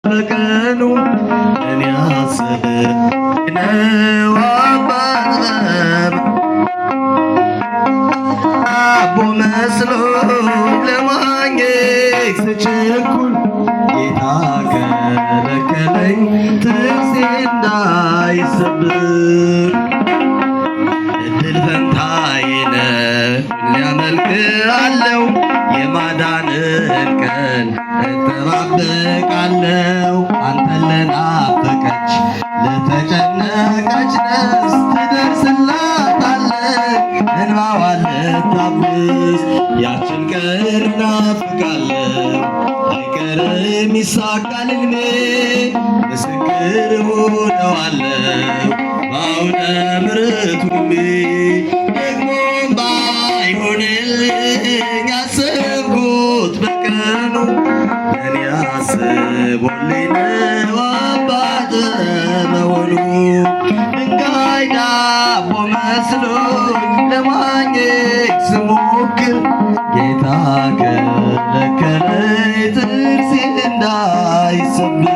በቀኑ እኔ አስብ ነው አባዘም አቦ መስሎ ለማግኘት ስቸኩል ጌታ ከለከለኝ ጥርሴ እንዳይሰብር እድል ፈንታዬ ነው ሊያመልክሃለው የማዳንህን ቀን እጠባበቃለው አንተን ለናፈቀች ለተጨነቀች ነፍስ ትደርስላታለህ እንባዋን ልታብስ ያችን ቀን እናፍቃለው አይቀርም ይሳካል ሕልሜ ምስክር ሆነዋለው በአውደ ምሕረቱ ደግሞም ባይሆንልኝ ያሰብኩት በቀኑ እኔ አስቦልኝ ነው አባተ መሆኑ ድንጋይ ዳቦ መስሎኝ ለማግኘት ስሞክር ጌታ ከለከለኝ ጥርሴ እንዳይሰብር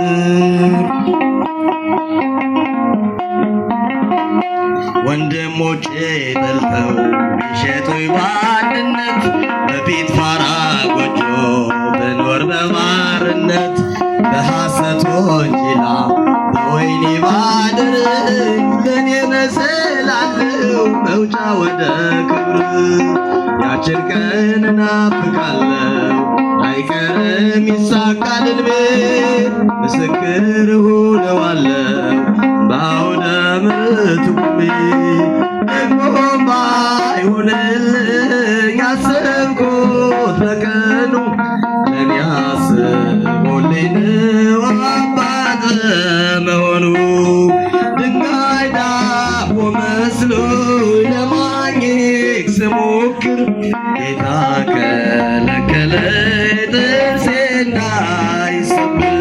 ወንድሞቼ በልተው ቢሸጡኝ በአንድነት በፊት ፋራ ጎጆ ብኖር በባርነት በሐሰት ወንጀላ በወይኔ ባድር ለእኔ መስላለሁ መውጫ ወደ ክብር ያችን ቀን እናፍቃለሁ አይቀርም ይሳካል ሕልሜ ምስክር ሆነዋለሁ በአውደ ምሕረቱ ደግሞም ባይሆንልኝ ያሰብኩት በቀኑ ለእኔ አስቦልኝ ነው አባተ መሆኑ ድንጋይ ዳቦ መስሎኝ ለማግኘት ስሞክር ጌታ ከለከለኝ ጥርሴ እንዳይሰብር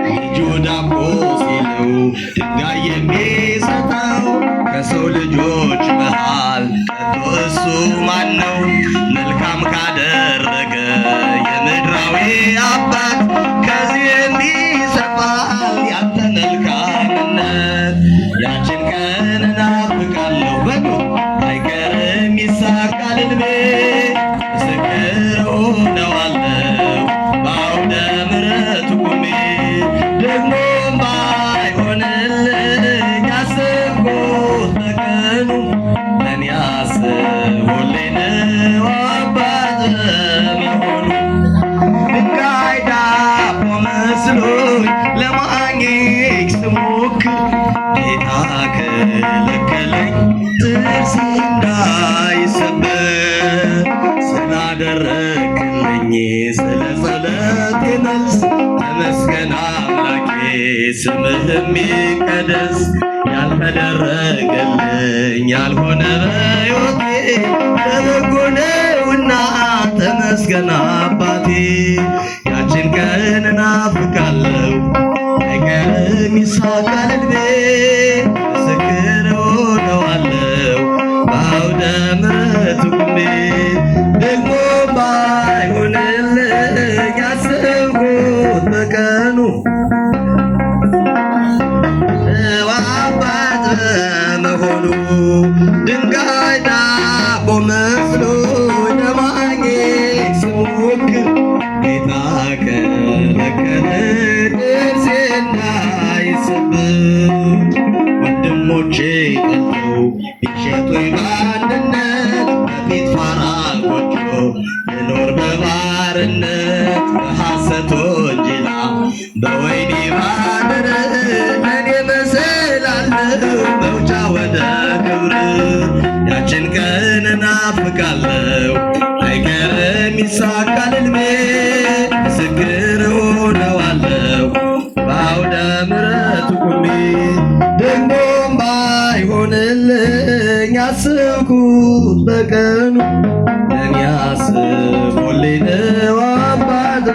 ልጁ ዳቦ ሲለው ድንጋይ የሚሰጠው ከሰው ልጆች መሃል ከቶ እሱ ማን ነው? መልካም ካደረገ የምድራዊ አባት ከዚህም ይሰፋል ያንተ መልካምነት ያችን ቀን እናፍቃለሁ በሉ አይቀርም ይሳካል ሕልሜ ምስክር ሆነዋለሁ በአውደ ምሕረቱ ቆሜ ደግሞም ባይሆንልኝ ያሰብኩት በቀኑ ለእኔ አስቦልኝ ነው አባተ መሆኑ ድንጋይ ዳቦ መስሎኝ ለማግኘት ስሞክር ጌታ ከለከለኝ ጥርሴ እንዳይሰበር ስላደረግልኝ ስለ ጸሎቴ መልስ ተመስገን አምላኬ ስምህም ይቀደስ ያልተደረገልኝ ያልሆነ በሕይወቴ በበጎ ነውና ተመስገን አባቴ ያችን ቀን እናፍቃለሁ አይቀርም ይሳካል ሕልሜ ምስክር ሆነዋለሁ በአውደ ምሕረቱ ቆሜ ደግሞ ባይሆንልኝ ያሰብኩት በቀኑ አባተ መሆኑ ድንጋይ ዳቦ መስሎኝ ለማግኘት ስሞክር ጌታ ከለከለኝ ጥርሴ እንዳይሰብር ወንድሞቼ ጠልተው ቢሸጡኝ በአንድነት በፊት ፋራ ጎጆ ብኖር በባርነት በሐሰት ወንጀላ በወይኔ ባድር እኔ መስላለሁ መውጫ ወደ ክብር ያችን ቀን እናፍቃለሁ አይቀርም ይሳካል ሕልሜ ምስክር ሆነዋለሁ በአውደ ምሕረቱ ቆሜ ደግሞም ባይሆንልኝ ያሰብኩት በቀኑ ለእኔ አስቦልኝ ነው አባተ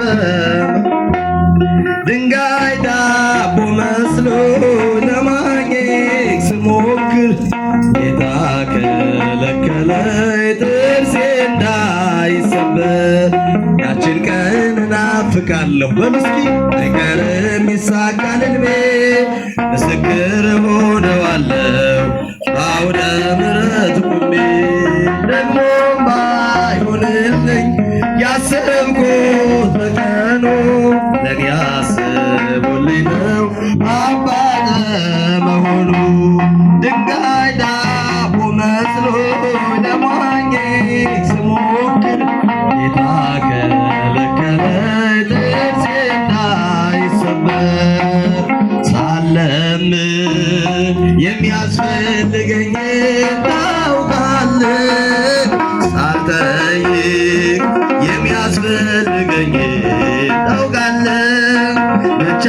ድንጋይ ዳቦ መስሎ ለማግኘት ስሞክር ጌታ ከለከለኝ ጥርሴ እንዳይሰበር ያችን ቀን እናፍቃለሁ በሉ እስኪ አይቀርም ለኔ አስቦልኝ ነው አባት መሆኑ። ድንጋይ ዳቦ መስሎ ለማግኘት ስሞክር ጌታ ከለከለኝ ጥርሴ እንዳይሰበር። ሳለምን የሚያስፈልገኝ ታውቃለህ፣ ሳልጠይቅ የሚያስፈልገኝ ታውቃለህ። ብቻ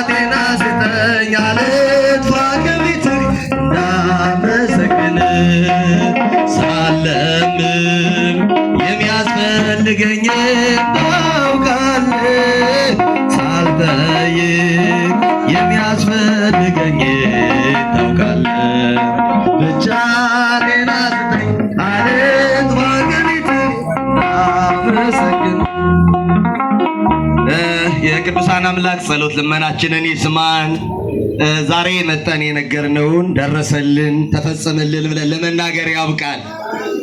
ጤና ስጠኝ አልጥፋ ከቤትህ እንዳመሰግን። ሳለምን የሚያስፈልገኝ ታውቃለህ፣ ሳልጠይቅ የሚያስፈልገኝ ታውቃለህ። ብቻ ጤና ስጠኝ አልጥፋ ከቤትህ እንዳመሰግን። የቅዱሳን አምላክ ጸሎት ልመናችንን ይስማን። ዛሬ መጠን የነገርነውን ደረሰልን ተፈጸመልን ብለን ለመናገር ያብቃል።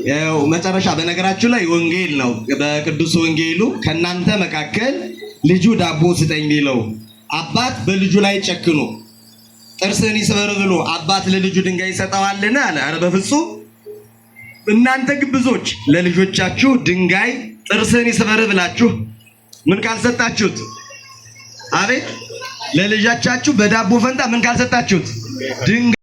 ያው መጨረሻ በነገራችሁ ላይ ወንጌል ነው። በቅዱስ ወንጌሉ ከናንተ መካከል ልጁ ዳቦ ስጠኝ ቢለው አባት በልጁ ላይ ጨክኖ ጥርስህን ይስበር ብሎ አባት ለልጁ ድንጋይ ይሰጠዋልን አለ? ኧረ በፍጹም። እናንተ ግብዞች ለልጆቻችሁ ድንጋይ ጥርስህን ይስበር ብላችሁ ምን ካልሰጣችሁት፣ አቤት ለልጆቻችሁ በዳቦ ፈንታ ምን ካልሰጣችሁት ድንጋይ